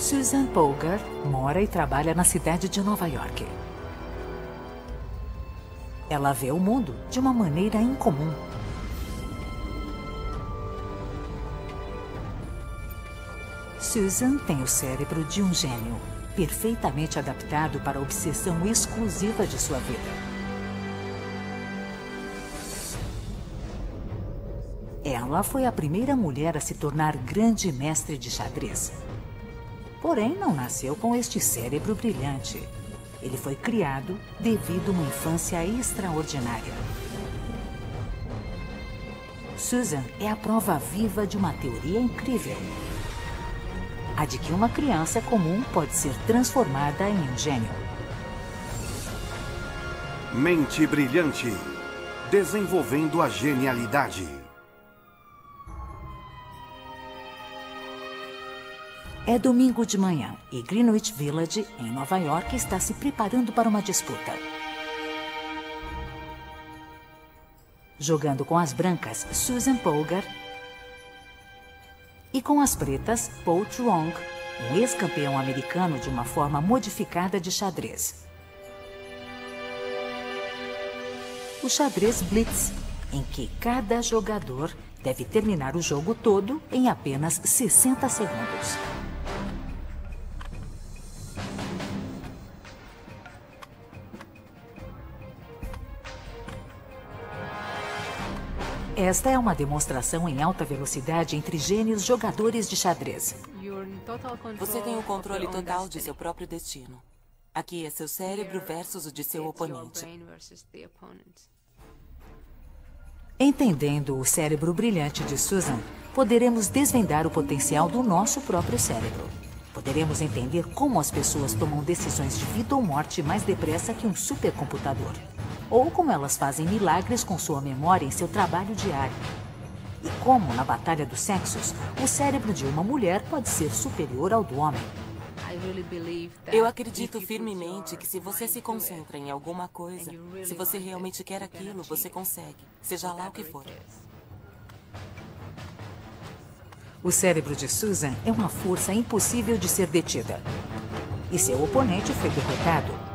Susan Polgar mora e trabalha na cidade de Nova York. Ela vê o mundo de uma maneira incomum. Susan tem o cérebro de um gênio, perfeitamente adaptado para a obsessão exclusiva de sua vida. Ela foi a primeira mulher a se tornar grande mestre de xadrez. Porém, não nasceu com este cérebro brilhante. Ele foi criado devido a uma infância extraordinária. Susan é a prova viva de uma teoria incrível. A de que uma criança comum pode ser transformada em um gênio. Mente brilhante, desenvolvendo a genialidade. É domingo de manhã e Greenwich Village, em Nova York, está se preparando para uma disputa. Jogando com as brancas, Susan Polgar, e com as pretas, Paul Truong, um ex-campeão americano de uma forma modificada de xadrez. O xadrez Blitz, em que cada jogador deve terminar o jogo todo em apenas 60 segundos. Esta é uma demonstração em alta velocidade entre gênios jogadores de xadrez. Você tem o controle total de seu próprio destino. Aqui é seu cérebro versus o de seu oponente. Entendendo o cérebro brilhante de Susan, poderemos desvendar o potencial do nosso próprio cérebro. Poderemos entender como as pessoas tomam decisões de vida ou morte mais depressa que um supercomputador. Ou como elas fazem milagres com sua memória em seu trabalho diário. E como, na batalha dos sexos, o cérebro de uma mulher pode ser superior ao do homem. Eu acredito firmemente que se você se concentra em alguma coisa, se você realmente quer aquilo, você consegue, seja lá o que for. O cérebro de Susan é uma força impossível de ser detida. E seu oponente foi derrotado.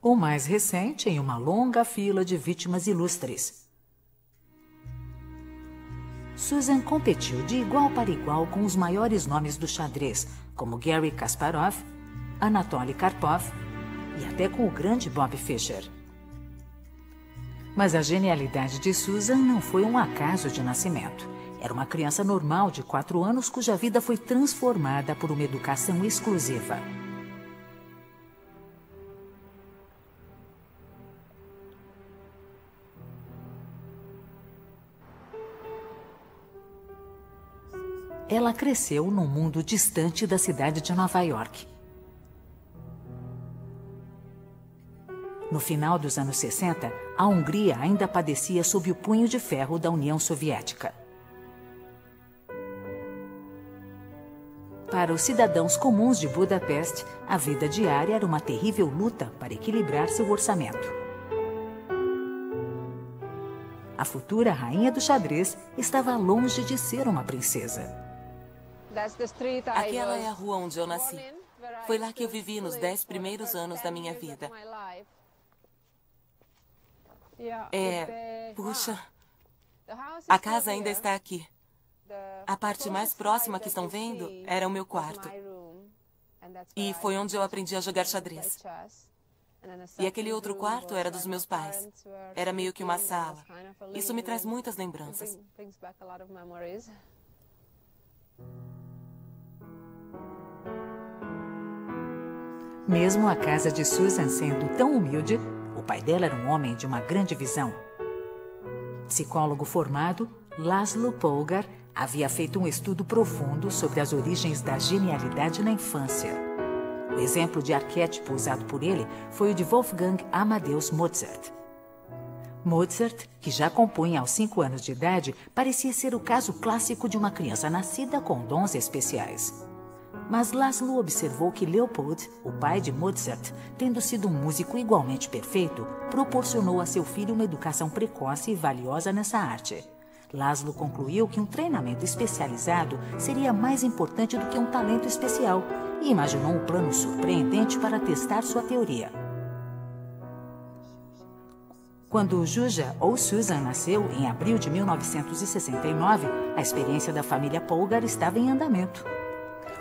O mais recente em uma longa fila de vítimas ilustres. Susan competiu de igual para igual com os maiores nomes do xadrez, como Garry Kasparov, Anatoly Karpov e até com o grande Bob Fischer. Mas a genialidade de Susan não foi um acaso de nascimento. Era uma criança normal de 4 anos cuja vida foi transformada por uma educação exclusiva. Ela cresceu num mundo distante da cidade de Nova York. No final dos anos 60, a Hungria ainda padecia sob o punho de ferro da União Soviética. Para os cidadãos comuns de Budapeste, a vida diária era uma terrível luta para equilibrar seu orçamento. A futura rainha do xadrez estava longe de ser uma princesa. Aquela é a rua onde eu nasci. Foi lá que eu vivi nos 10 primeiros anos da minha vida. Puxa, a casa ainda está aqui. A parte mais próxima que estão vendo era o meu quarto. E foi onde eu aprendi a jogar xadrez. E aquele outro quarto era dos meus pais. Era meio que uma sala. Isso me traz muitas lembranças. Mesmo a casa de Susan sendo tão humilde, o pai dela era um homem de uma grande visão. Psicólogo formado, Laszlo Polgar havia feito um estudo profundo sobre as origens da genialidade na infância. O exemplo de arquétipo usado por ele foi o de Wolfgang Amadeus Mozart. Mozart, que já compunha aos 5 anos de idade, parecia ser o caso clássico de uma criança nascida com dons especiais. Mas Laszlo observou que Leopold, o pai de Mozart, tendo sido um músico igualmente perfeito, proporcionou a seu filho uma educação precoce e valiosa nessa arte. Laszlo concluiu que um treinamento especializado seria mais importante do que um talento especial e imaginou um plano surpreendente para testar sua teoria. Quando Juja, ou Susan, nasceu em abril de 1969, a experiência da família Polgar estava em andamento.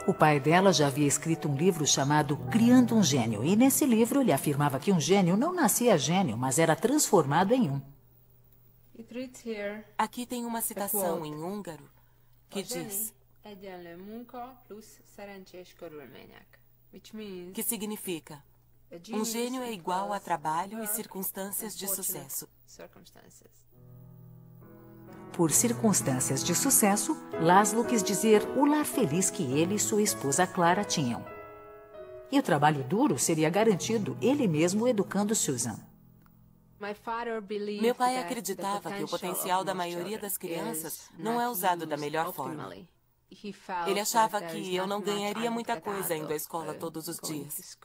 O pai dela já havia escrito um livro chamado Criando um Gênio, e nesse livro ele afirmava que um gênio não nascia gênio, mas era transformado em um. Aqui tem uma citação em húngaro que diz, que significa: um gênio é igual a trabalho e circunstâncias de sucesso. Por circunstâncias de sucesso, Laszlo quis dizer o lar feliz que ele e sua esposa Clara tinham. E o trabalho duro seria garantido ele mesmo educando Susan. Meu pai acreditava que o potencial da maioria das crianças não é usado da melhor forma. Ele achava que eu não ganharia muita coisa indo à escola todos os dias.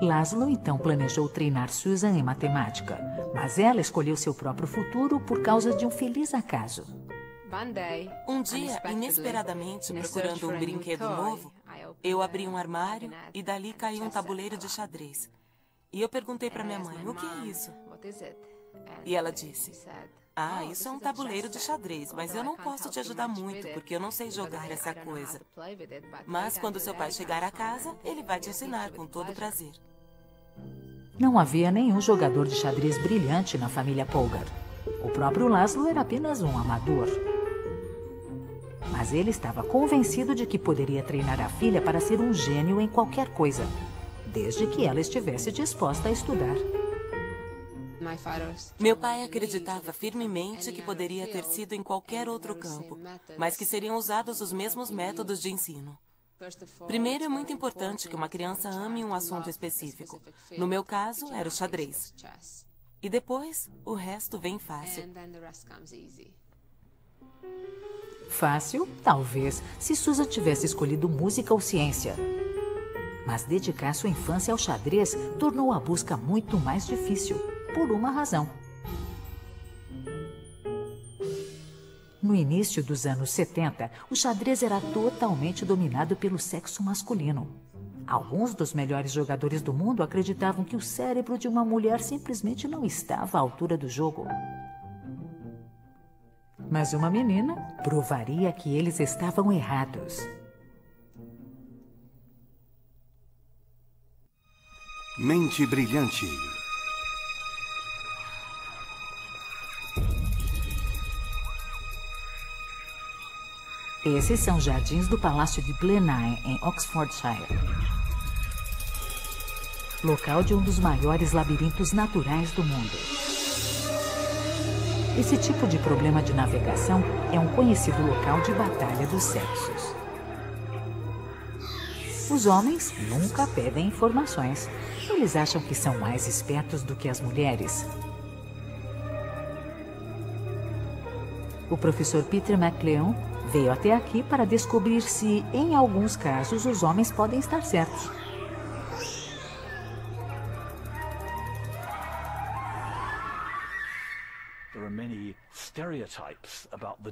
Laszlo então planejou treinar Susan em matemática, mas ela escolheu seu próprio futuro por causa de um feliz acaso. Um dia, inesperadamente, procurando um brinquedo novo, eu abri um armário e dali caiu um tabuleiro de xadrez. E eu perguntei para minha mãe, o que é isso? E ela disse, isso é um tabuleiro de xadrez, mas eu não posso te ajudar muito, porque eu não sei jogar essa coisa. Mas quando seu pai chegar a casa, ele vai te ensinar com todo prazer. Não havia nenhum jogador de xadrez brilhante na família Polgar. O próprio Laszlo era apenas um amador. Mas ele estava convencido de que poderia treinar a filha para ser um gênio em qualquer coisa, desde que ela estivesse disposta a estudar. Meu pai acreditava firmemente que poderia ter sido em qualquer outro campo, mas que seriam usados os mesmos métodos de ensino. Primeiro, é muito importante que uma criança ame um assunto específico. No meu caso, era o xadrez. E depois, o resto vem fácil. Fácil, talvez, se Susan tivesse escolhido música ou ciência. Mas dedicar sua infância ao xadrez tornou a busca muito mais difícil, por uma razão. No início dos anos 70, o xadrez era totalmente dominado pelo sexo masculino. Alguns dos melhores jogadores do mundo acreditavam que o cérebro de uma mulher simplesmente não estava à altura do jogo. Mas uma menina provaria que eles estavam errados. Mente Brilhante. Esses são jardins do Palácio de Blenheim, em Oxfordshire. Local de um dos maiores labirintos naturais do mundo. Esse tipo de problema de navegação é um conhecido local de batalha dos sexos. Os homens nunca pedem informações. Eles acham que são mais espertos do que as mulheres. O professor Peter MacLeod veio até aqui para descobrir se, em alguns casos, os homens podem estar certos.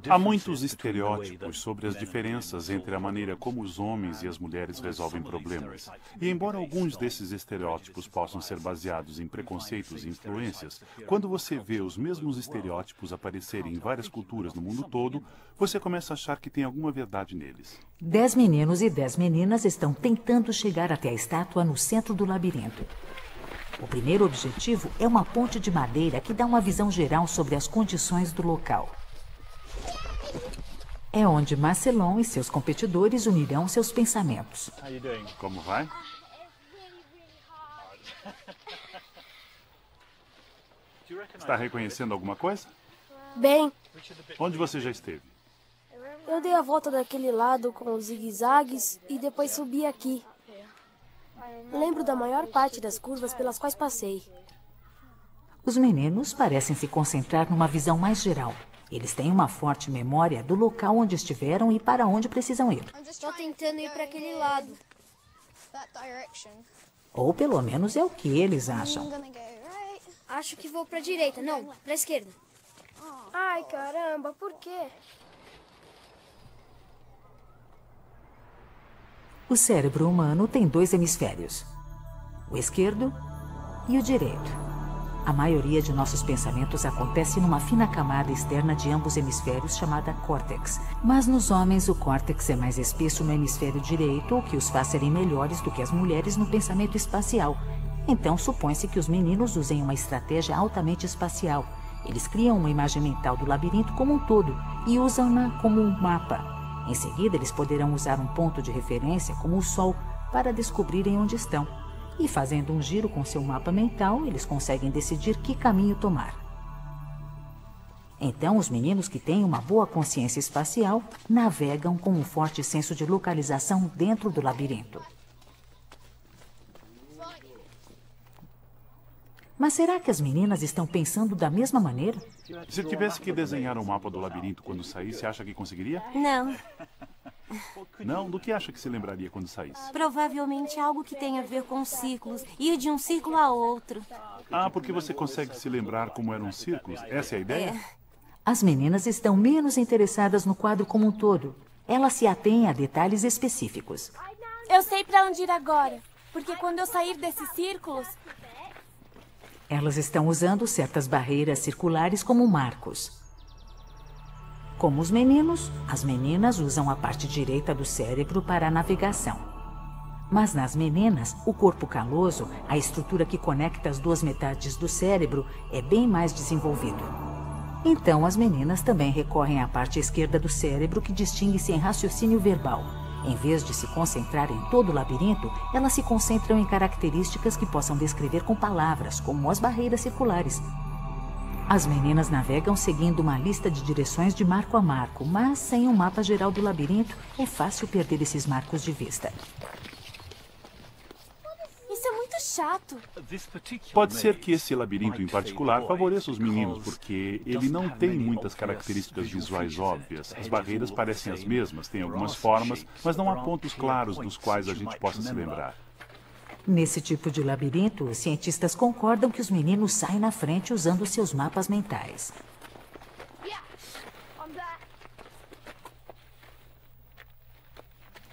Há muitos estereótipos sobre as diferenças entre a maneira como os homens e as mulheres resolvem problemas. E embora alguns desses estereótipos possam ser baseados em preconceitos e influências, quando você vê os mesmos estereótipos aparecerem em várias culturas no mundo todo, você começa a achar que tem alguma verdade neles. 10 meninos e 10 meninas estão tentando chegar até a estátua no centro do labirinto. O primeiro objetivo é uma ponte de madeira que dá uma visão geral sobre as condições do local. É onde Marcelon e seus competidores unirão seus pensamentos. Como vai? Está reconhecendo alguma coisa? Bem, Onde você já esteve? eu dei a volta daquele lado com os zigue-zagues e depois subi aqui. Lembro da maior parte das curvas pelas quais passei. Os meninos parecem se concentrar numa visão mais geral. Eles têm uma forte memória do local onde estiveram e para onde precisam ir. Estou tentando ir para aquele lado. Ou pelo menos é o que eles acham. Acho que vou pra direita, não, pra esquerda. Ai, caramba, por quê? O cérebro humano tem 2 hemisférios, o esquerdo e o direito. A maioria de nossos pensamentos acontece numa fina camada externa de ambos hemisférios chamada córtex. Mas nos homens o córtex é mais espesso no hemisfério direito, o que os faz serem melhores do que as mulheres no pensamento espacial. Então supõe-se que os meninos usem uma estratégia altamente espacial. Eles criam uma imagem mental do labirinto como um todo e usam-na como um mapa. Em seguida, eles poderão usar um ponto de referência, como o Sol, para descobrirem onde estão. E fazendo um giro com seu mapa mental, eles conseguem decidir que caminho tomar. Então, os meninos que têm uma boa consciência espacial navegam com um forte senso de localização dentro do labirinto. Mas será que as meninas estão pensando da mesma maneira? Se tivesse que desenhar um mapa do labirinto quando saísse, acha que conseguiria? Não. Não? Do que acha que se lembraria quando saísse? Provavelmente algo que tenha a ver com círculos. Ir de um círculo a outro. Ah, porque você consegue se lembrar como eram os círculos? Essa é a ideia? As meninas estão menos interessadas no quadro como um todo. Elas se atêm a detalhes específicos. Eu sei para onde ir agora. Porque quando eu sair desses círculos... Elas estão usando certas barreiras circulares como marcos. Como os meninos, as meninas usam a parte direita do cérebro para a navegação. Mas nas meninas, o corpo caloso, a estrutura que conecta as 2 metades do cérebro, é bem mais desenvolvido. Então as meninas também recorrem à parte esquerda do cérebro que distingue-se em raciocínio verbal. Em vez de se concentrar em todo o labirinto, elas se concentram em características que possam descrever com palavras, como as barreiras circulares. As meninas navegam seguindo uma lista de direções de marco a marco, mas sem um mapa geral do labirinto, é fácil perder esses marcos de vista. Isso é muito chato. Pode ser que esse labirinto em particular favoreça os meninos, porque ele não tem muitas características visuais óbvias. As barreiras parecem as mesmas, têm algumas formas, mas não há pontos claros dos quais a gente possa se lembrar. Nesse tipo de labirinto, os cientistas concordam que os meninos saem na frente usando seus mapas mentais.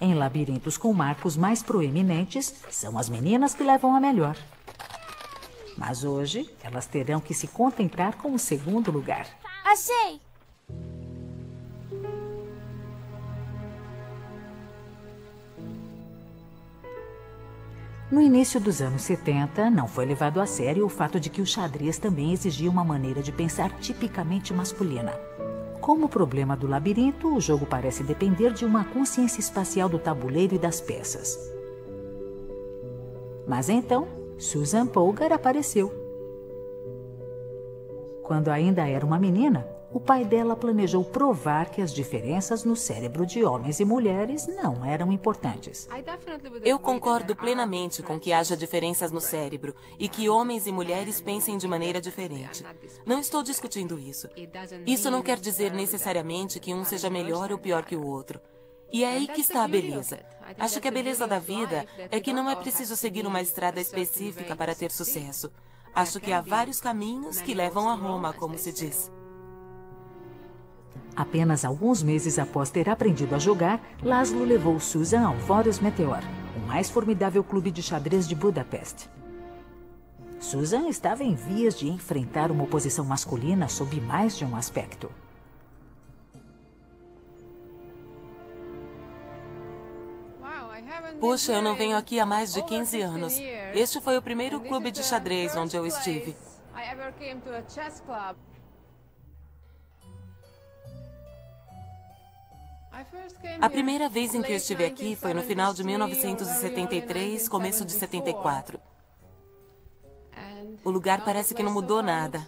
Em labirintos com marcos mais proeminentes, são as meninas que levam a melhor. Mas hoje, elas terão que se contentar com o segundo lugar. Achei! No início dos anos 70, não foi levado a sério o fato de que o xadrez também exigia uma maneira de pensar tipicamente masculina. Como o problema do labirinto, o jogo parece depender de uma consciência espacial do tabuleiro e das peças. Mas então, Susan Polgar apareceu. Quando ainda era uma menina, o pai dela planejou provar que as diferenças no cérebro de homens e mulheres não eram importantes. Eu concordo plenamente com que haja diferenças no cérebro e que homens e mulheres pensem de maneira diferente. Não estou discutindo isso. Isso não quer dizer necessariamente que um seja melhor ou pior que o outro. E é aí que está a beleza. Acho que a beleza da vida é que não é preciso seguir uma estrada específica para ter sucesso. Acho que há vários caminhos que levam a Roma, como se diz. Apenas alguns meses após ter aprendido a jogar, Laszlo levou Susan ao Forus Meteor, o mais formidável clube de xadrez de Budapeste. Susan estava em vias de enfrentar uma oposição masculina sob mais de um aspecto. Puxa, eu não venho aqui há mais de 15 anos. Este foi o primeiro clube de xadrez onde eu estive. A primeira vez em que eu estive aqui foi no final de 1973, começo de 74. O lugar parece que não mudou nada.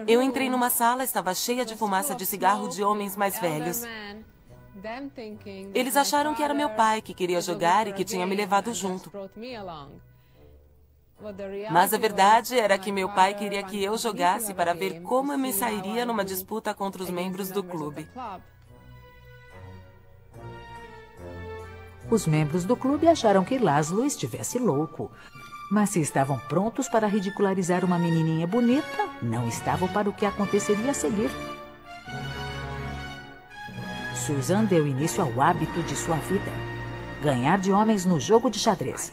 Eu entrei numa sala, estava cheia de fumaça de cigarro de homens mais velhos. Eles acharam que era meu pai que queria jogar e que tinha me levado junto. Mas a verdade era que meu pai queria que eu jogasse para ver como eu me sairia numa disputa contra os membros do clube. Os membros do clube acharam que Laszlo estivesse louco. Mas se estavam prontos para ridicularizar uma menininha bonita, não estavam para o que aconteceria a seguir. Susan deu início ao hábito de sua vida: ganhar de homens no jogo de xadrez.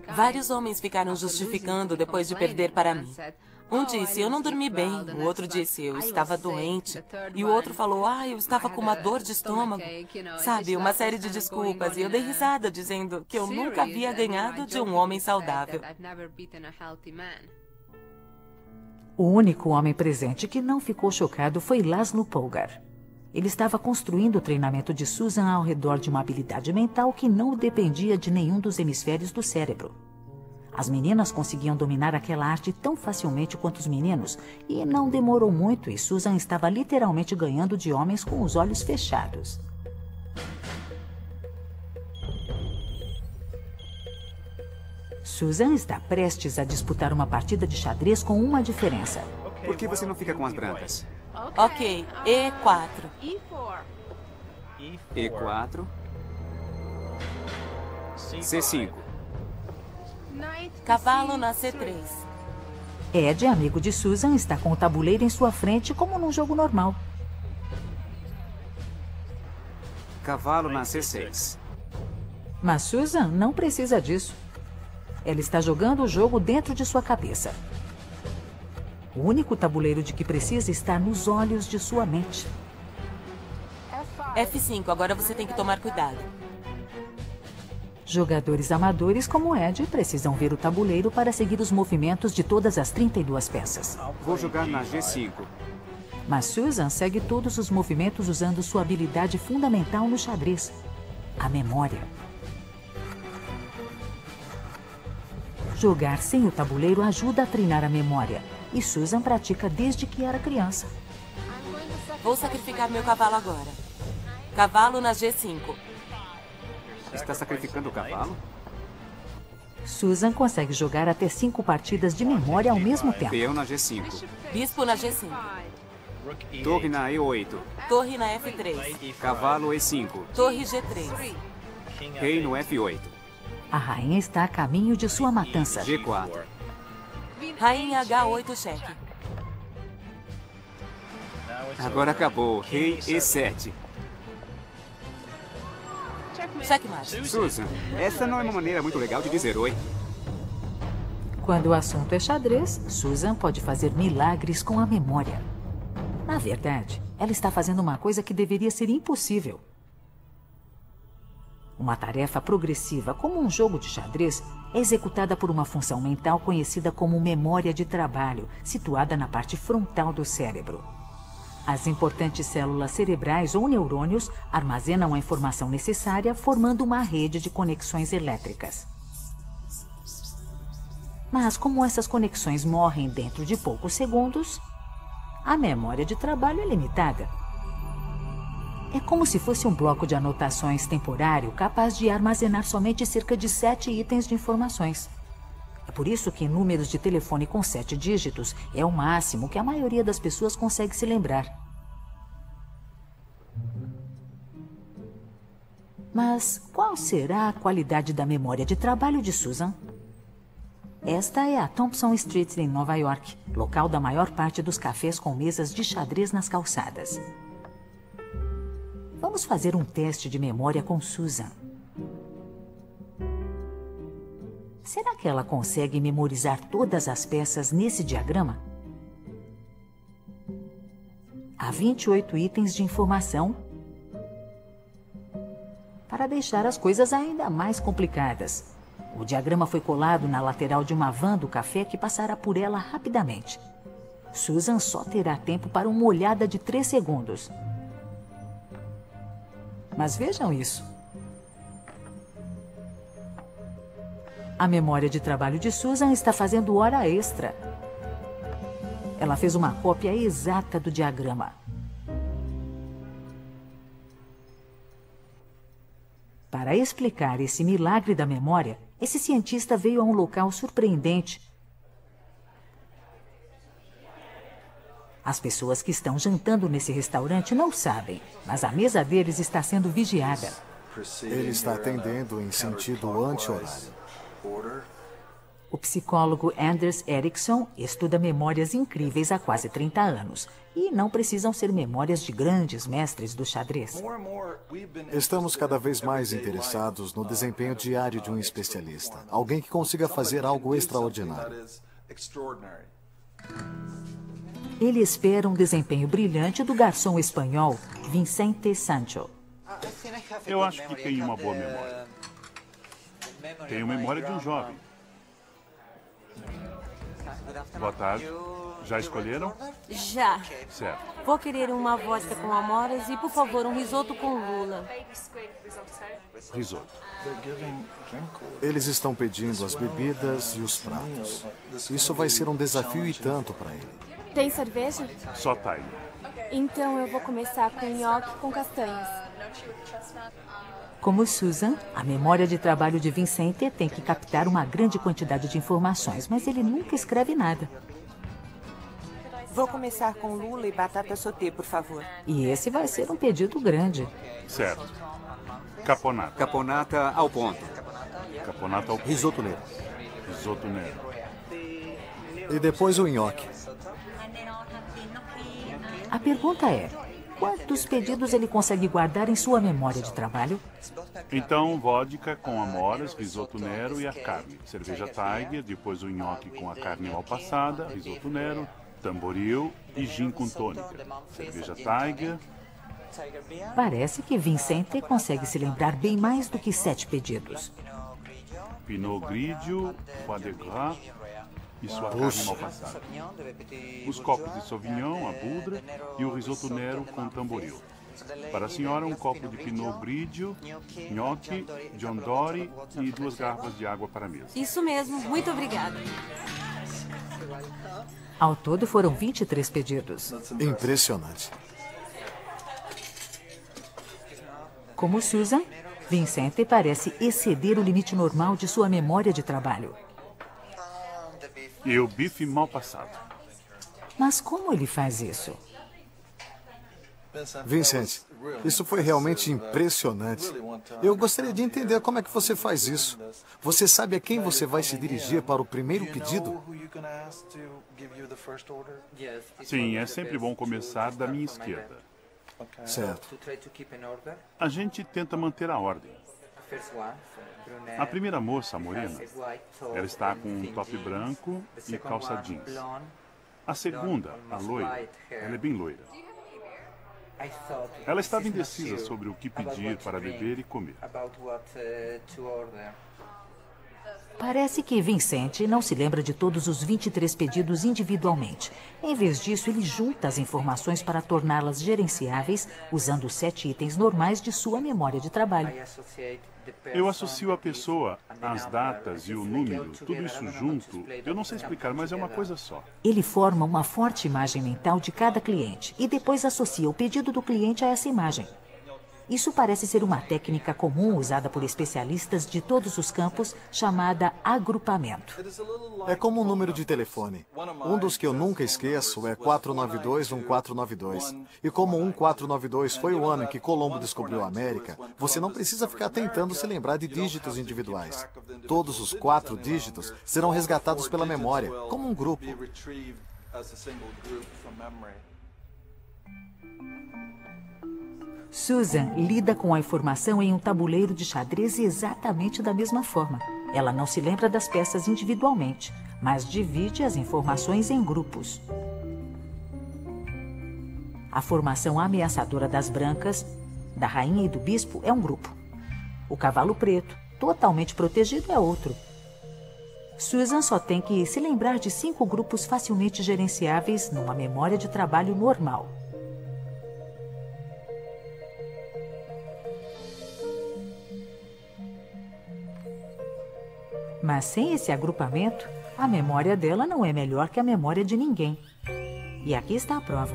Vários homens ficaram justificando depois de perder para mim. Um disse, eu não dormi bem. O outro disse, eu estava doente. E o outro falou, eu estava com uma dor de estômago. Sabe, uma série de desculpas. E eu dei risada, dizendo que eu nunca havia ganhado de um homem saudável. O único homem presente que não ficou chocado foi Laszlo Polgar. Ele estava construindo o treinamento de Susan ao redor de uma habilidade mental que não dependia de nenhum dos hemisférios do cérebro. As meninas conseguiam dominar aquela arte tão facilmente quanto os meninos, e não demorou muito e Susan estava literalmente ganhando de homens com os olhos fechados. Susan está prestes a disputar uma partida de xadrez com uma diferença. Por que você não fica com as brancas? Ok, E4. E4. C5. Cavalo na C3. Ed, amigo de Susan, está com o tabuleiro em sua frente como num jogo normal. Cavalo na C6. Mas Susan não precisa disso. Ela está jogando o jogo dentro de sua cabeça. O único tabuleiro de que precisa está nos olhos de sua mente. F5, agora você tem que tomar cuidado. Jogadores amadores como Ed precisam ver o tabuleiro para seguir os movimentos de todas as 32 peças. Vou jogar na G5. Mas Susan segue todos os movimentos usando sua habilidade fundamental no xadrez: a memória. Jogar sem o tabuleiro ajuda a treinar a memória, e Susan pratica desde que era criança. Vou sacrificar meu cavalo agora. Cavalo na G5. Está sacrificando o cavalo? Susan consegue jogar até 5 partidas de memória ao mesmo tempo. Peão na G5. Bispo na G5. Torre na E8. Torre na F3. Cavalo E5. Torre G3. Rei no F8. A rainha está a caminho de sua matança. G4. Rainha H8 cheque. Agora acabou. Rei E7. Checkmate. Susan, essa não é uma maneira muito legal de dizer oi. Quando o assunto é xadrez, Susan pode fazer milagres com a memória. Na verdade, ela está fazendo uma coisa que deveria ser impossível. Uma tarefa progressiva, como um jogo de xadrez, é executada por uma função mental conhecida como memória de trabalho, situada na parte frontal do cérebro. As importantes células cerebrais ou neurônios armazenam a informação necessária, formando uma rede de conexões elétricas. Mas como essas conexões morrem dentro de poucos segundos, a memória de trabalho é limitada. É como se fosse um bloco de anotações temporário capaz de armazenar somente cerca de 7 itens de informações. É por isso que números de telefone com 7 dígitos é o máximo que a maioria das pessoas consegue se lembrar. Mas qual será a qualidade da memória de trabalho de Susan? Esta é a Thompson Street, em Nova York, local da maior parte dos cafés com mesas de xadrez nas calçadas. Vamos fazer um teste de memória com Susan. Será que ela consegue memorizar todas as peças nesse diagrama? Há 28 itens de informação para deixar as coisas ainda mais complicadas. O diagrama foi colado na lateral de uma van do café que passará por ela rapidamente. Susan só terá tempo para uma olhada de 3 segundos. Mas vejam isso. A memória de trabalho de Susan está fazendo hora extra. Ela fez uma cópia exata do diagrama. Para explicar esse milagre da memória, esse cientista veio a um local surpreendente. As pessoas que estão jantando nesse restaurante não sabem, mas a mesa deles está sendo vigiada. Ele está atendendo em sentido anti-horário. O psicólogo Anders Ericsson estuda memórias incríveis há quase 30 anos. E não precisam ser memórias de grandes mestres do xadrez. Estamos cada vez mais interessados no desempenho diário de um especialista. Alguém que consiga fazer algo extraordinário. Ele espera um desempenho brilhante do garçom espanhol Vicente Sancho. Eu acho que tenho uma boa memória. Tenho memória de um jovem. Boa tarde. Já escolheram? Já. Certo. Vou querer uma vodka com amoras e, por favor, um risoto com lula. Risoto. Eles estão pedindo as bebidas e os pratos. Isso vai ser um desafio e tanto para ele. Tem cerveja? Só Tiger. Então eu vou começar com nhoque com castanhas. Como Susan, a memória de trabalho de Vicente tem que captar uma grande quantidade de informações, mas ele nunca escreve nada. Vou começar com lula e batata sauté, por favor. E esse vai ser um pedido grande. Certo. Caponata. Caponata ao ponto. Caponata ao ponto. Risoto negro. Risoto negro. E depois o nhoque. A pergunta é, quantos pedidos ele consegue guardar em sua memória de trabalho? Então, vodka com amoras, risoto nero e a carne. Cerveja Tiger, depois o nhoque com a carne mal passada, risoto nero, tamboril e gin com tônica. Cerveja Tiger. Parece que Vicente consegue se lembrar bem mais do que 7 pedidos. Pinot Grigio, foie de gras e sua carne mal passada. Os copos de Sauvignon, a budra e o risoto nero com tamboril. Para a senhora, um copo de Pinot Grigio, nhoque, John Dory e 2 garrafas de água para a mesa. Isso mesmo. Muito obrigada. Ao todo foram 23 pedidos. Impressionante. Como Susan, Vicente parece exceder o limite normal de sua memória de trabalho. E o bife mal passado. Mas como ele faz isso? Vicente, isso foi realmente impressionante. Eu gostaria de entender como é que você faz isso. Você sabe a quem você vai se dirigir para o primeiro pedido? Sim, é sempre bom começar da minha esquerda. Certo. A gente tenta manter a ordem. A primeira moça, a morena, ela está com um top branco e calça jeans. A segunda, a loira, ela é bem loira. Ela estava indecisa sobre o que pedir para beber e comer. Parece que Vicente não se lembra de todos os 23 pedidos individualmente. Em vez disso, ele junta as informações para torná-las gerenciáveis usando os 7 itens normais de sua memória de trabalho. Eu associo a pessoa, as datas e o número, tudo isso junto. Eu não sei explicar, mas é uma coisa só. Ele forma uma forte imagem mental de cada cliente e depois associa o pedido do cliente a essa imagem. Isso parece ser uma técnica comum usada por especialistas de todos os campos, chamada agrupamento. É como um número de telefone. Um dos que eu nunca esqueço é 492-1492. E como 1492 foi o ano em que Colombo descobriu a América, você não precisa ficar tentando se lembrar de dígitos individuais. Todos os 4 dígitos serão resgatados pela memória, como um grupo. Susan lida com a informação em um tabuleiro de xadrez exatamente da mesma forma. Ela não se lembra das peças individualmente, mas divide as informações em grupos. A formação ameaçadora das brancas, da rainha e do bispo é um grupo. O cavalo preto, totalmente protegido, é outro. Susan só tem que se lembrar de 5 grupos facilmente gerenciáveis numa memória de trabalho normal. Mas sem esse agrupamento, a memória dela não é melhor que a memória de ninguém. E aqui está a prova.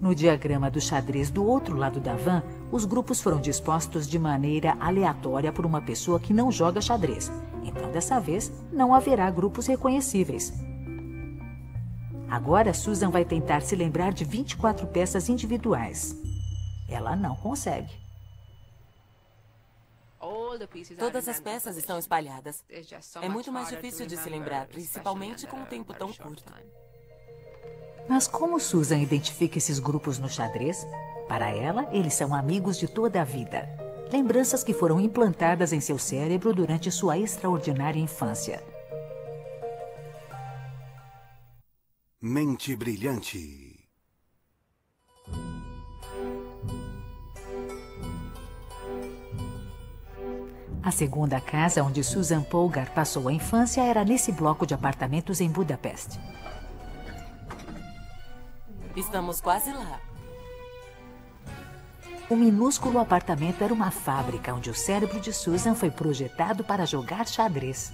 No diagrama do xadrez do outro lado da van, os grupos foram dispostos de maneira aleatória por uma pessoa que não joga xadrez. Então, dessa vez, não haverá grupos reconhecíveis. Agora, Susan vai tentar se lembrar de 24 peças individuais. Ela não consegue. Todas as peças estão espalhadas. É muito mais difícil de se lembrar, principalmente com um tempo tão curto. Mas como Susan identifica esses grupos no xadrez? Para ela, eles são amigos de toda a vida. Lembranças que foram implantadas em seu cérebro durante sua extraordinária infância. Mente brilhante. A segunda casa onde Susan Polgar passou a infância era nesse bloco de apartamentos em Budapeste. Estamos quase lá. O minúsculo apartamento era uma fábrica onde o cérebro de Susan foi projetado para jogar xadrez.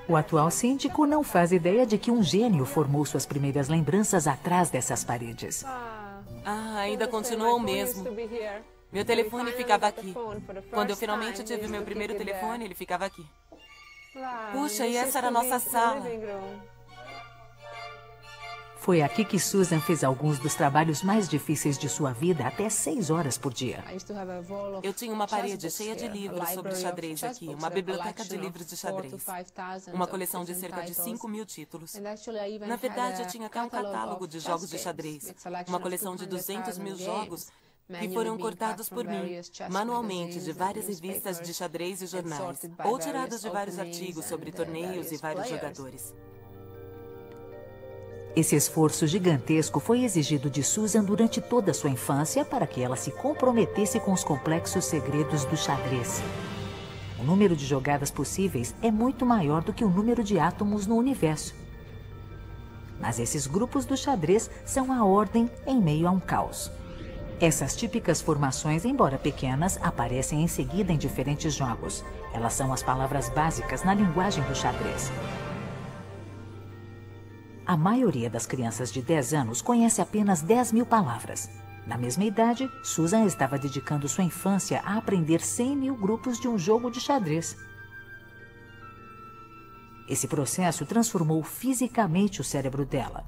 O atual síndico não faz ideia de que um gênio formou suas primeiras lembranças atrás dessas paredes. Ainda continua o mesmo. Meu telefone ficava aqui. Quando eu finalmente tive meu primeiro telefone, ele ficava aqui. Puxa, e essa era a nossa sala. Foi aqui que Susan fez alguns dos trabalhos mais difíceis de sua vida até 6 horas por dia. Eu tinha uma parede cheia de livros sobre xadrez aqui, uma biblioteca de livros de xadrez, uma coleção de cerca de 5.000 títulos. Na verdade, eu tinha até um catálogo de jogos de xadrez, uma coleção de 200.000 jogos que foram cortados por mim, manualmente, de várias revistas de xadrez e jornais, ou tirados de vários artigos sobre torneios e vários jogadores. Esse esforço gigantesco foi exigido de Susan durante toda a sua infância para que ela se comprometesse com os complexos segredos do xadrez. O número de jogadas possíveis é muito maior do que o número de átomos no universo. Mas esses grupos do xadrez são a ordem em meio a um caos. Essas típicas formações, embora pequenas, aparecem em seguida em diferentes jogos. Elas são as palavras básicas na linguagem do xadrez. A maioria das crianças de 10 anos conhece apenas 10.000 palavras. Na mesma idade, Susan estava dedicando sua infância a aprender 100.000 grupos de um jogo de xadrez. Esse processo transformou fisicamente o cérebro dela.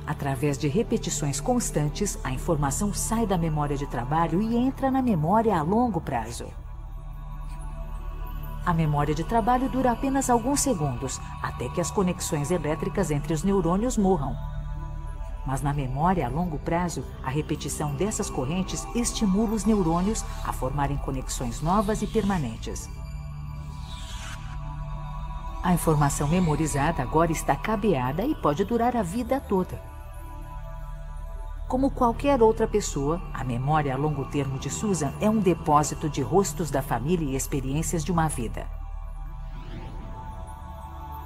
Através de repetições constantes, a informação sai da memória de trabalho e entra na memória a longo prazo. A memória de trabalho dura apenas alguns segundos, até que as conexões elétricas entre os neurônios morram. Mas na memória a longo prazo, a repetição dessas correntes estimula os neurônios a formarem conexões novas e permanentes. A informação memorizada agora está cabeada e pode durar a vida toda. Como qualquer outra pessoa, a memória a longo termo de Susan é um depósito de rostos da família e experiências de uma vida.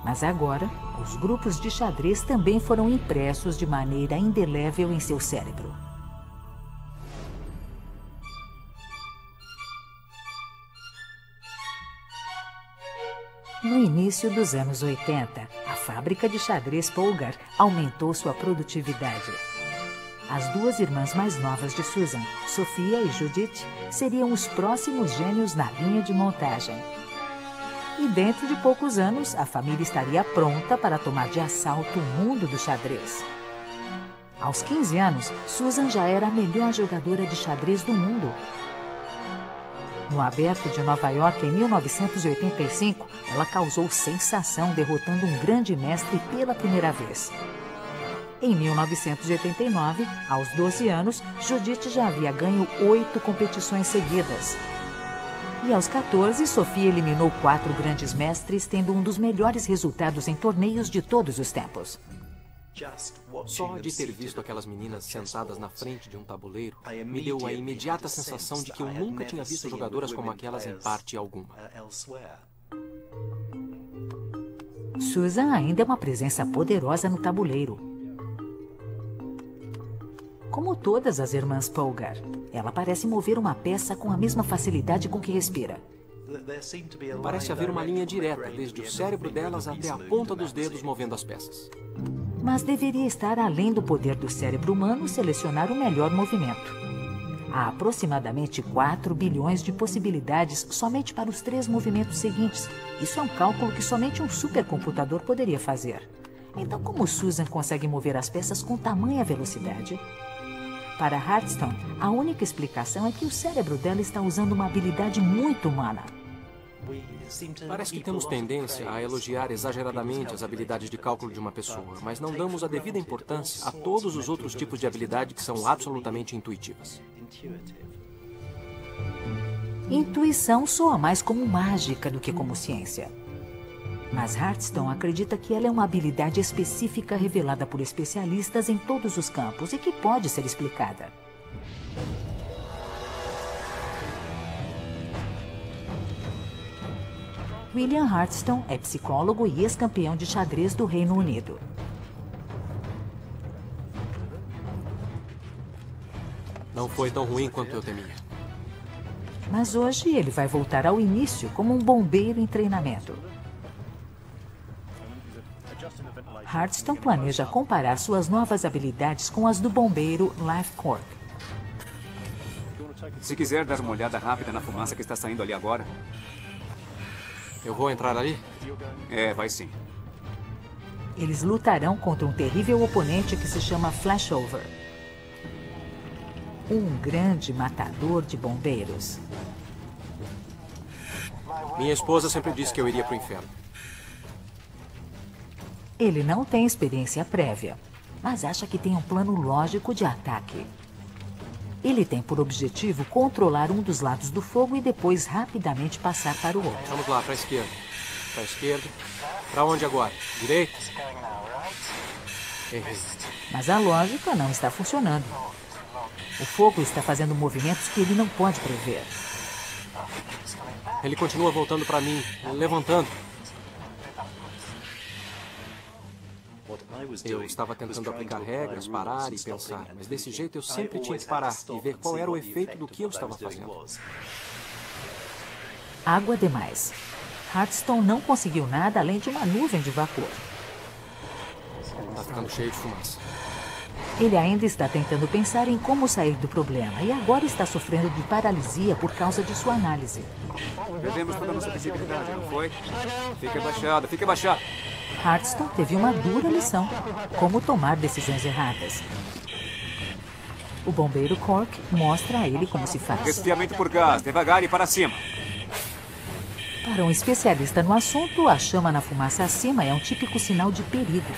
Mas agora, os grupos de xadrez também foram impressos de maneira indelével em seu cérebro. No início dos anos 80, a fábrica de xadrez Polgar aumentou sua produtividade. As duas irmãs mais novas de Susan, Sofia e Judith, seriam os próximos gênios na linha de montagem. E dentro de poucos anos, a família estaria pronta para tomar de assalto o mundo do xadrez. Aos 15 anos, Susan já era a melhor jogadora de xadrez do mundo. No Aberto de Nova York, em 1985, ela causou sensação derrotando um grande mestre pela primeira vez. Em 1989, aos 12 anos, Judith já havia ganho 8 competições seguidas. E aos 14, Sofia eliminou 4 grandes mestres, tendo um dos melhores resultados em torneios de todos os tempos. Só de ter visto aquelas meninas sentadas na frente de um tabuleiro, me deu a imediata sensação de que eu nunca tinha visto jogadoras como aquelas em parte alguma. Susan ainda é uma presença poderosa no tabuleiro. Como todas as irmãs Polgar, ela parece mover uma peça com a mesma facilidade com que respira. Parece haver uma linha direta, desde o cérebro delas até a ponta dos dedos movendo as peças. Mas deveria estar além do poder do cérebro humano selecionar o melhor movimento. Há aproximadamente 4 bilhões de possibilidades somente para os 3 movimentos seguintes. Isso é um cálculo que somente um supercomputador poderia fazer. Então, como Susan consegue mover as peças com tamanha velocidade? Para Hearthstone, a única explicação é que o cérebro dela está usando uma habilidade muito humana. Parece que temos tendência a elogiar exageradamente as habilidades de cálculo de uma pessoa, mas não damos a devida importância a todos os outros tipos de habilidade que são absolutamente intuitivas. Intuição soa mais como mágica do que como ciência. Mas Hearthstone acredita que ela é uma habilidade específica revelada por especialistas em todos os campos e que pode ser explicada. William Hearthstone é psicólogo e ex-campeão de xadrez do Reino Unido. Não foi tão ruim quanto eu temia. Mas hoje ele vai voltar ao início como um bombeiro em treinamento. Hearthstone planeja comparar suas novas habilidades com as do bombeiro Life Cork. Se quiser dar uma olhada rápida na fumaça que está saindo ali agora. Eu vou entrar ali? É, vai sim. Eles lutarão contra um terrível oponente que se chama Flashover. Um grande matador de bombeiros. Minha esposa sempre disse que eu iria para o inferno. Ele não tem experiência prévia, mas acha que tem um plano lógico de ataque. Ele tem por objetivo controlar um dos lados do fogo e depois rapidamente passar para o outro. Vamos lá, para a esquerda. Para a esquerda. Para onde agora? Direita? Errei. Mas a lógica não está funcionando. O fogo está fazendo movimentos que ele não pode prever. Ele continua voltando para mim, levantando. Eu estava tentando aplicar regras, parar e pensar, mas desse jeito eu sempre tinha que parar e ver qual era o efeito do que eu estava fazendo. Água demais. Hearthstone não conseguiu nada além de uma nuvem de vapor. Está ficando cheio de fumaça. Ele ainda está tentando pensar em como sair do problema e agora está sofrendo de paralisia por causa de sua análise. Perdemos toda a nossa visibilidade, não foi? Fique abaixado, fique abaixado. Hearthstone teve uma dura lição: como tomar decisões erradas. O bombeiro Cork mostra a ele como se faz. Resfriamento por gás, devagar e para cima. Para um especialista no assunto, a chama na fumaça acima é um típico sinal de perigo.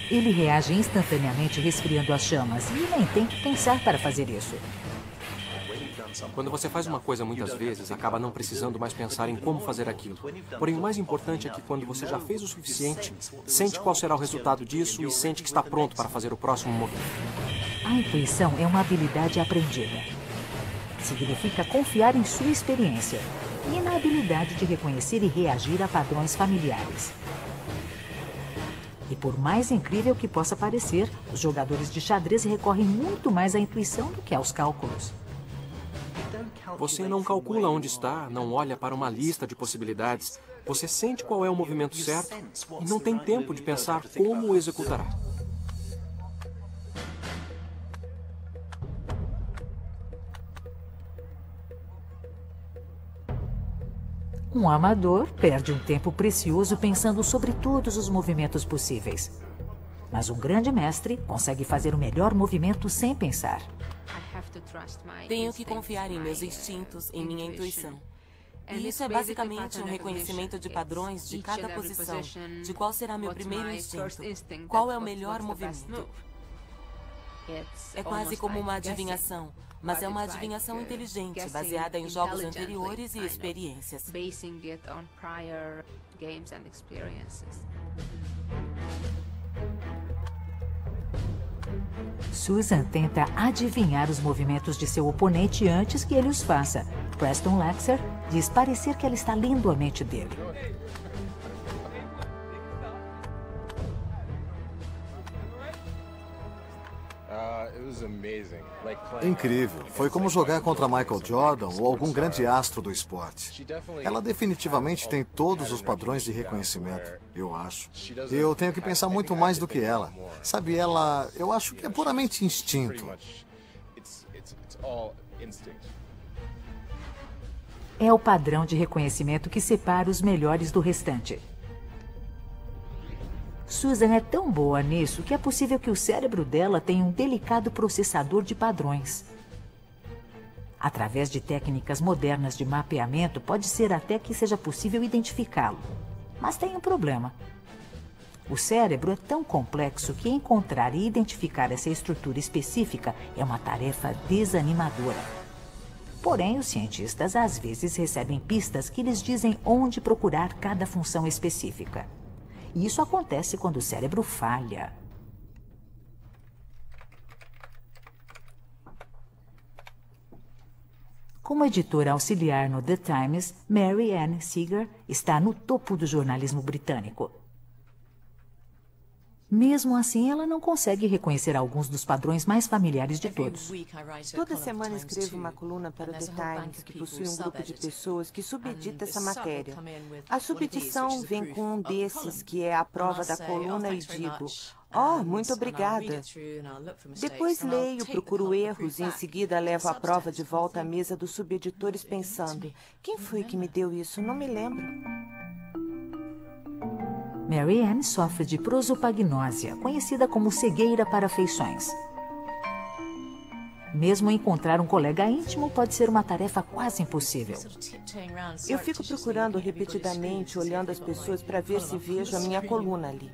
Ele reage instantaneamente resfriando as chamas e nem tem que pensar para fazer isso. Quando você faz uma coisa muitas vezes, acaba não precisando mais pensar em como fazer aquilo. Porém, o mais importante é que quando você já fez o suficiente, sente qual será o resultado disso e sente que está pronto para fazer o próximo movimento. A intuição é uma habilidade aprendida. Significa confiar em sua experiência e na habilidade de reconhecer e reagir a padrões familiares. E por mais incrível que possa parecer, os jogadores de xadrez recorrem muito mais à intuição do que aos cálculos. Você não calcula onde está, não olha para uma lista de possibilidades. Você sente qual é o movimento certo e não tem tempo de pensar como o executará. Um amador perde um tempo precioso pensando sobre todos os movimentos possíveis. Mas um grande mestre consegue fazer o melhor movimento sem pensar. Tenho que confiar em meus instintos, em minha intuição. E isso é basicamente um reconhecimento de padrões de cada posição, de qual será meu primeiro instinto, qual é o melhor movimento. É quase como uma adivinhação, mas é uma adivinhação inteligente, baseada em jogos anteriores e experiências. Susan tenta adivinhar os movimentos de seu oponente antes que ele os faça. Preston Laxer diz parecer que ela está lendo a mente dele. Incrível. Foi como jogar contra Michael Jordan ou algum grande astro do esporte. Ela definitivamente tem todos os padrões de reconhecimento, eu acho. Eu tenho que pensar muito mais do que ela. Sabe, eu acho que é puramente instinto. É o padrão de reconhecimento que separa os melhores do restante. Susan é tão boa nisso que é possível que o cérebro dela tenha um delicado processador de padrões. Através de técnicas modernas de mapeamento, pode ser até que seja possível identificá-lo. Mas tem um problema. O cérebro é tão complexo que encontrar e identificar essa estrutura específica é uma tarefa desanimadora. Porém, os cientistas às vezes recebem pistas que lhes dizem onde procurar cada função específica. E isso acontece quando o cérebro falha. Como editora auxiliar no The Times, Mary Ann Seeger está no topo do jornalismo britânico. Mesmo assim, ela não consegue reconhecer alguns dos padrões mais familiares de todos. Toda semana escrevo uma coluna para o The Times, que possui um grupo de pessoas que subedita essa matéria. A subedição vem com um desses, que é a prova da coluna, e digo: "Oh, muito obrigada." Depois leio, procuro erros e em seguida levo a prova de volta à mesa dos subeditores pensando: quem foi que me deu isso? Não me lembro. Mary Ann sofre de prosopagnósia, conhecida como cegueira para feições. Mesmo encontrar um colega íntimo pode ser uma tarefa quase impossível. Eu fico procurando repetidamente, olhando as pessoas para ver se vejo a minha coluna ali.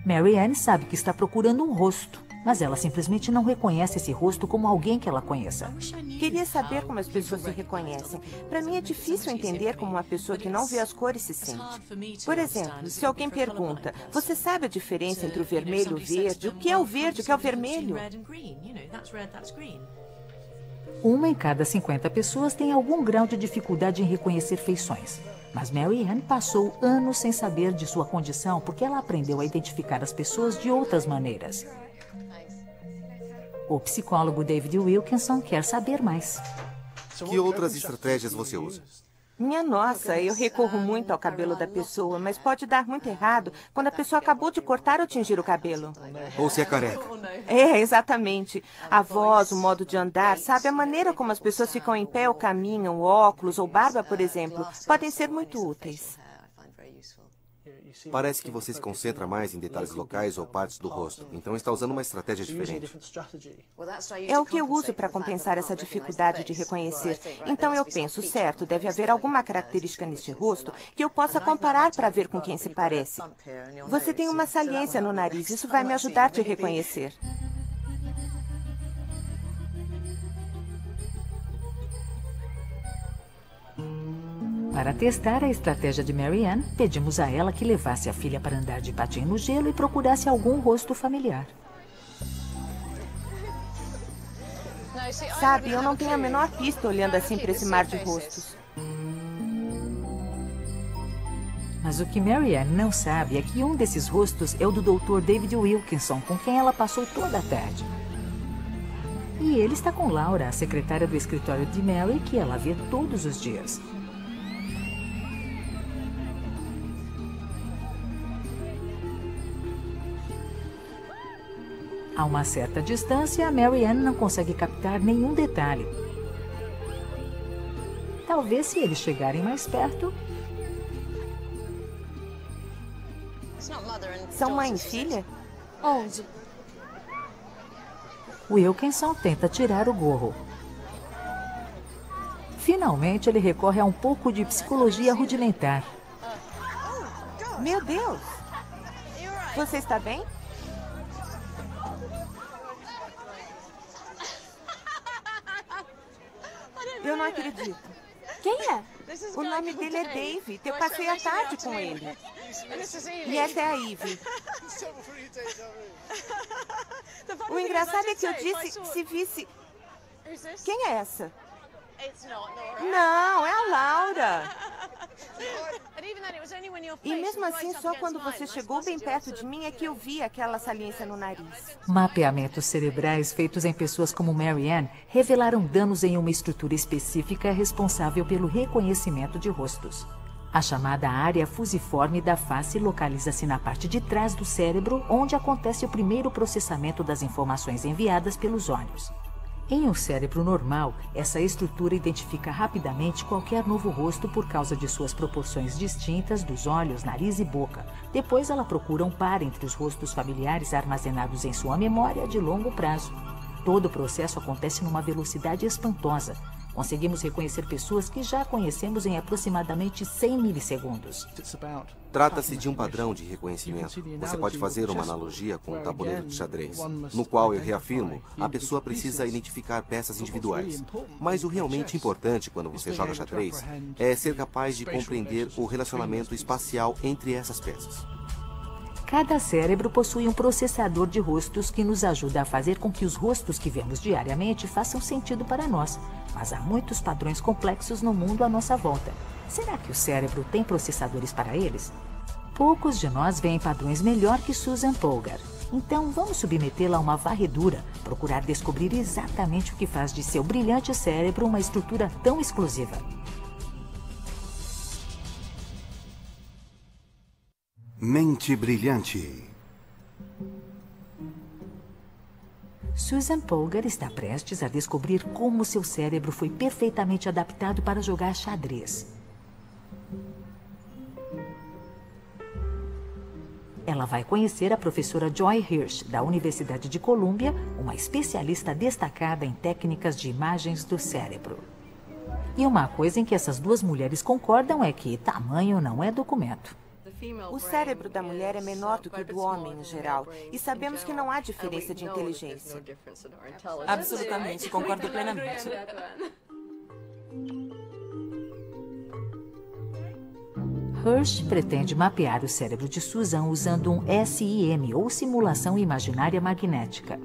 Mary Ann sabe que está procurando um rosto, mas ela simplesmente não reconhece esse rosto como alguém que ela conheça. Queria saber como as pessoas se reconhecem. Para mim é difícil entender como uma pessoa que não vê as cores se sente. Por exemplo, se alguém pergunta: "Você sabe a diferença entre o vermelho e o verde? O que é o verde? O que é o vermelho?" Uma em cada 50 pessoas tem algum grau de dificuldade em reconhecer feições. Mas Mary Ann passou anos sem saber de sua condição porque ela aprendeu a identificar as pessoas de outras maneiras. O psicólogo David Wilkinson quer saber mais. Que outras estratégias você usa? Minha nossa, eu recorro muito ao cabelo da pessoa, mas pode dar muito errado quando a pessoa acabou de cortar ou tingir o cabelo. Ou se é careca. É, exatamente. A voz, o modo de andar, sabe, a maneira como as pessoas ficam em pé ou caminham, óculos ou barba, por exemplo, podem ser muito úteis. Parece que você se concentra mais em detalhes locais ou partes do rosto, então está usando uma estratégia diferente. É o que eu uso para compensar essa dificuldade de reconhecer. Então eu penso, certo, deve haver alguma característica neste rosto que eu possa comparar para ver com quem se parece. Você tem uma saliência no nariz, isso vai me ajudar a te reconhecer. Para testar a estratégia de Mary Ann, pedimos a ela que levasse a filha para andar de patins no gelo e procurasse algum rosto familiar. Sabe, eu não tenho a menor pista olhando assim para esse mar de rostos. Mas o que Mary Ann não sabe é que um desses rostos é o do Dr. David Wilkinson, com quem ela passou toda a tarde. E ele está com Laura, a secretária do escritório de Mary, que ela vê todos os dias. A uma certa distância, Mary Ann não consegue captar nenhum detalhe. Talvez se eles chegarem mais perto... São mãe e filha? Onde? Wilkinson tenta tirar o gorro. Finalmente, ele recorre a um pouco de psicologia rudimentar. Meu Deus! Você está bem? Eu não acredito. Quem é? O nome dele é Dave. Eu passei a tarde com ele. E essa é a Ivy. O engraçado é que eu disse se visse... Quem é essa? Não, é a Laura. E mesmo assim, só quando você chegou bem perto de mim é que eu vi aquela saliência no nariz. Mapeamentos cerebrais feitos em pessoas como Mary Ann revelaram danos em uma estrutura específica responsável pelo reconhecimento de rostos. A chamada área fusiforme da face localiza-se na parte de trás do cérebro, onde acontece o primeiro processamento das informações enviadas pelos olhos. Em um cérebro normal, essa estrutura identifica rapidamente qualquer novo rosto por causa de suas proporções distintas dos olhos, nariz e boca. Depois ela procura um par entre os rostos familiares armazenados em sua memória de longo prazo. Todo o processo acontece numa velocidade espantosa. Conseguimos reconhecer pessoas que já conhecemos em aproximadamente 100 milissegundos. Trata-se de um padrão de reconhecimento. Você pode fazer uma analogia com um tabuleiro de xadrez, no qual, eu reafirmo, a pessoa precisa identificar peças individuais. Mas o realmente importante quando você joga xadrez é ser capaz de compreender o relacionamento espacial entre essas peças. Cada cérebro possui um processador de rostos que nos ajuda a fazer com que os rostos que vemos diariamente façam sentido para nós. Mas há muitos padrões complexos no mundo à nossa volta. Será que o cérebro tem processadores para eles? Poucos de nós veem padrões melhor que Susan Polgar. Então vamos submetê-la a uma varredura, procurar descobrir exatamente o que faz de seu brilhante cérebro uma estrutura tão exclusiva. Mente brilhante. Susan Polgar está prestes a descobrir como seu cérebro foi perfeitamente adaptado para jogar xadrez. Ela vai conhecer a professora Joy Hirsch, da Universidade de Colômbia, uma especialista destacada em técnicas de imagens do cérebro. E uma coisa em que essas duas mulheres concordam é que tamanho não é documento. O cérebro da mulher é menor do que o do homem em geral, e sabemos que não há diferença de inteligência. Absolutamente, concordo plenamente. Hirsch pretende mapear o cérebro de Susan usando um SIM, ou simulação imaginária magnética.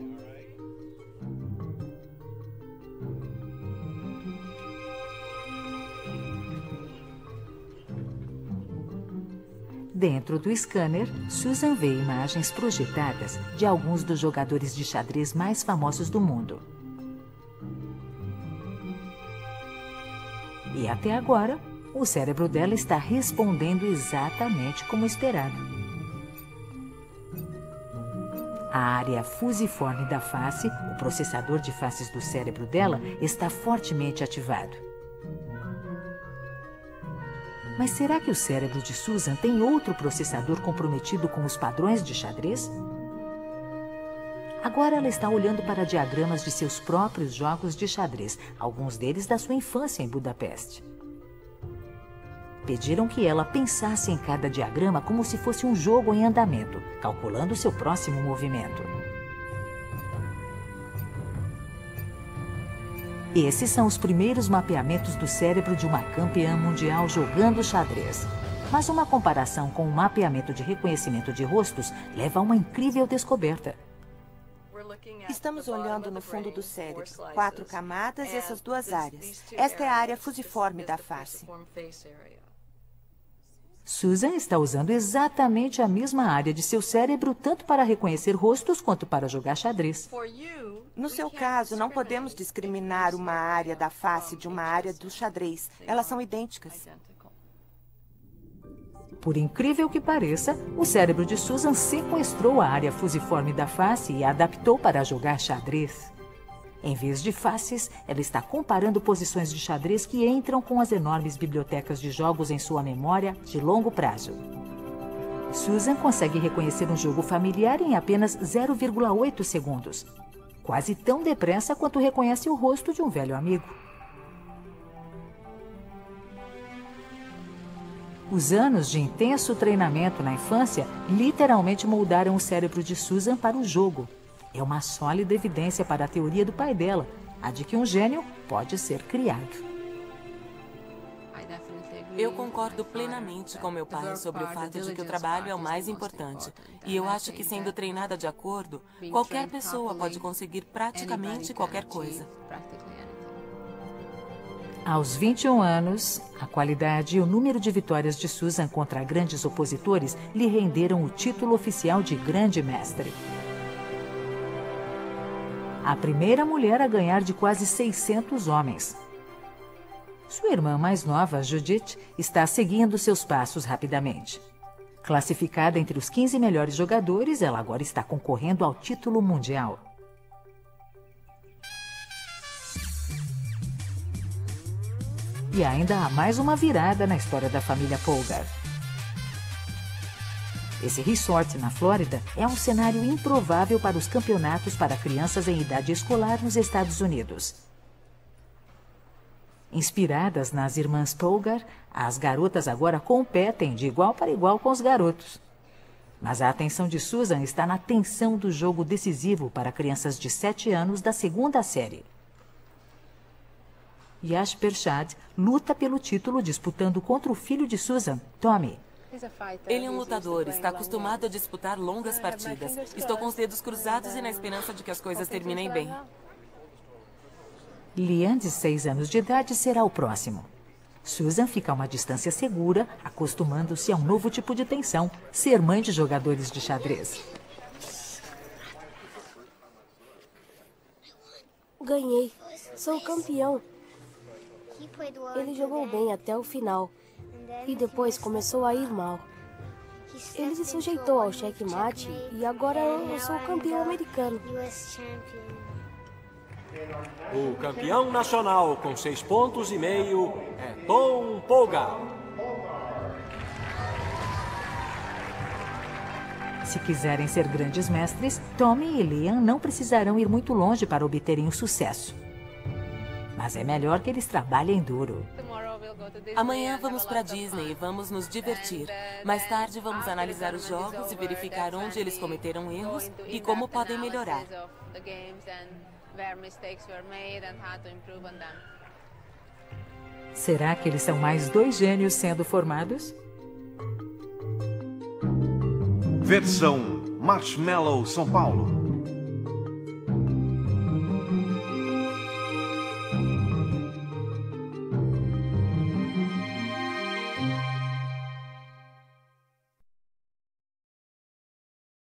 Dentro do scanner, Susan vê imagens projetadas de alguns dos jogadores de xadrez mais famosos do mundo. E até agora, o cérebro dela está respondendo exatamente como esperado. A área fusiforme da face, o processador de faces do cérebro dela, está fortemente ativado. Mas será que o cérebro de Susan tem outro processador comprometido com os padrões de xadrez? Agora ela está olhando para diagramas de seus próprios jogos de xadrez, alguns deles da sua infância em Budapeste. Pediram que ela pensasse em cada diagrama como se fosse um jogo em andamento, calculando seu próximo movimento. Esses são os primeiros mapeamentos do cérebro de uma campeã mundial jogando xadrez. Mas uma comparação com o mapeamento de reconhecimento de rostos leva a uma incrível descoberta. Estamos olhando no fundo do cérebro, 4 camadas e essas duas áreas. Esta é a área fusiforme da face. Susan está usando exatamente a mesma área de seu cérebro tanto para reconhecer rostos quanto para jogar xadrez. No seu caso, não podemos discriminar uma área da face de uma área do xadrez. Elas são idênticas. Por incrível que pareça, o cérebro de Susan sequestrou a área fusiforme da face e a adaptou para jogar xadrez. Em vez de faces, ela está comparando posições de xadrez que entram com as enormes bibliotecas de jogos em sua memória de longo prazo. Susan consegue reconhecer um jogo familiar em apenas 0,8 segundos. Quase tão depressa quanto reconhece o rosto de um velho amigo. Os anos de intenso treinamento na infância literalmente moldaram o cérebro de Susan para o jogo. É uma sólida evidência para a teoria do pai dela, a de que um gênio pode ser criado. Eu concordo plenamente com meu pai sobre o fato de que o trabalho é o mais importante. E eu acho que, sendo treinada de acordo, qualquer pessoa pode conseguir praticamente qualquer coisa. Aos 21 anos, a qualidade e o número de vitórias de Susan contra grandes opositores lhe renderam o título oficial de Grande Mestre. A primeira mulher a ganhar de quase 600 homens. Sua irmã mais nova, Judith, está seguindo seus passos rapidamente. Classificada entre os 15 melhores jogadores, ela agora está concorrendo ao título mundial. E ainda há mais uma virada na história da família Polgar. Esse resort na Flórida é um cenário improvável para os campeonatos para crianças em idade escolar nos Estados Unidos. Inspiradas nas irmãs Polgar, as garotas agora competem de igual para igual com os garotos. Mas a atenção de Susan está na tensão do jogo decisivo para crianças de 7 anos da segunda série. Yash Pershad luta pelo título disputando contra o filho de Susan, Tommy. Ele é um lutador, está acostumado a disputar longas partidas. Estou com os dedos cruzados e na esperança de que as coisas terminem bem. Liam, de 6 anos de idade, será o próximo. Susan fica a uma distância segura, acostumando-se a um novo tipo de tensão, ser mãe de jogadores de xadrez. Ganhei. Sou campeão. Ele jogou bem até o final. E depois começou a ir mal. Ele se sujeitou ao checkmate e agora eu sou campeão americano. O campeão nacional com 6,5 pontos é Tom Polgar. Se quiserem ser grandes mestres, Tommy e Liam não precisarão ir muito longe para obterem o sucesso. Mas é melhor que eles trabalhem duro. Amanhã vamos para Disney e vamos nos divertir. Mais tarde vamos analisar os jogos e verificar onde eles cometeram erros e como podem melhorar. Será que eles são mais 2 gênios sendo formados? Versão Marshmallow São Paulo.